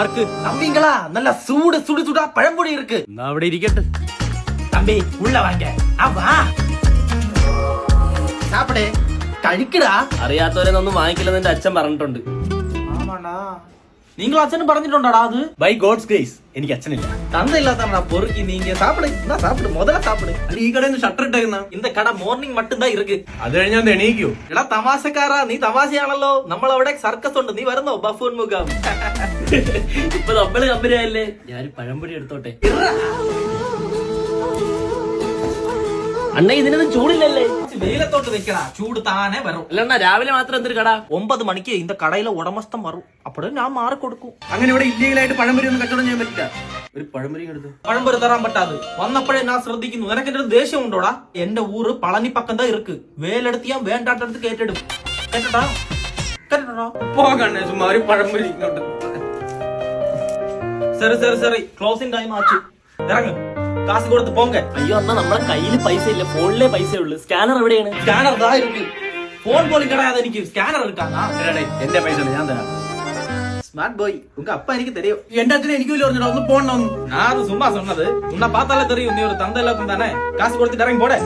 ആർക്ക്? தம்பிங்களா நல்ல சூடு சுடு சுடா பழம்பொடி இருக்கு. എന്നാ അവിടെ ഇരിക്കട്ടെ. தம்பி உள்ள வாங்க. வா சாப்பிடு കഴിക്കടാ. അറിയാത്തവരെന്നൊന്നും വാങ്ങിക്കില്ലെന്ന് എന്റെ അച്ഛൻ പറഞ്ഞിട്ടുണ്ട്. ആമാടാ, நீங்களும் அച്ഛനും പറഞ്ഞിട്ടുണ്ടാടാ അത്? ബൈ ഗോഡ്സ് ഗ്രേസ് എനിക്ക് അച്ഛനില്ല. தந்தை இல்லாதவனா பொறுக்கி நீங்க சாப்பிடு. நான் சாப்பிடு, முதல்ல சாப்பிடு. അല്ല ഈ കടയിൽ നിന്ന് ഷട്ടർ ഇട്ടേക്കുന്ന இந்த கடை மார்னிங் மட்டும் தான் இருக்கு. അത് കഴിഞ്ഞാൽ എണീക്കോ? എടാ തമാശക്കാരാ, നീ തമാശയാണല്ലോ. നമ്മൾ അവിടെ സർക്കസ് ഉണ്ട്, നീ വരുന്നോ? ബഫൂൺ മുഖം. ഇപ്പൊ നമ്മള് കമ്പനി ആയല്ലേ, ഞാൻ പഴംപൊടി എടുത്തോട്ടെ. അണ്ണ ഇതിനൊന്നും ചൂടില്ലല്ലേ? വെയിലത്തോട്ട് വെക്കടാ, ചൂട് താനേ വരും. അല്ലണ്ണ രാവിലെ മാത്രം എന്തൊരു കട? 9 മണിക്ക് இந்த കടയിലെ ഉടമസ്ഥൻ വരും. അപ്പോഴും ഞാൻ മാറി കൊടുക്കും. അങ്ങനെ ഇവിടെ ഇല്ലീഗലായിട്ട് പഴംപൊരി ഒന്നും കച്ചവടം ചെയ്യാൻ പറ്റില്ല. ഒരു പഴംപൊരി എടുത്ത് പഴംപൊരി തരാൻ പറ്റാതെ വന്നപ്പോഴേ ഞാൻ ശ്രദ്ധിക്കുന്നു. നിനക്ക് എന്റെ ദേഷ്യം ഉണ്ടോടാ? എന്റെ ഊര് പളനി പക്കം தான் இருக்கு. വേലെടുത്ത് ഞാൻ വേണ്ടാട്ടടുത്ത് കേട്ടിടും. കേട്ടടാ കേട്ടടാ. പോകണേ ചുമ്മാ ഒരു പഴംപൊരി ഇങ്ങോട്ട്. சரி சரி சரி, க்ளோசிங் டைம் ஆச்சு. ഇറങ്ങ്, കാശ് കൊടുത്ത് പോങ്ക. അയ്യോ അണ്ണ നമ്മളെ കയ്യിൽ പൈസ ഇല്ല, ഫോണിലെ പൈസ ഉള്ളു. സ്കാനർ എവിടെയാണ്? സ്കാനർ ദാ ഇருக்கு. ഫോൺ പോലും കിടാതെ എനിക്ക് സ്കാനർ എടുക്കാനാ? എന്റെ പൈസ ഞാൻ തരാം. ஸ்மார்ட் பாய், உங்க அப்பா எனக்கு தெரியும். എന്റെ അച്ഛനെ എനിക്ക് വലിയ പറഞ്ഞോ ഒന്ന് പോണോ? நான் சும்மா சொன்னது. உன்னை பார்த்தாலே தெரியும் நீ ஒரு தந்தை இல்லாத தானே. காசு கொடுத்துட்டு இறங்கி போட.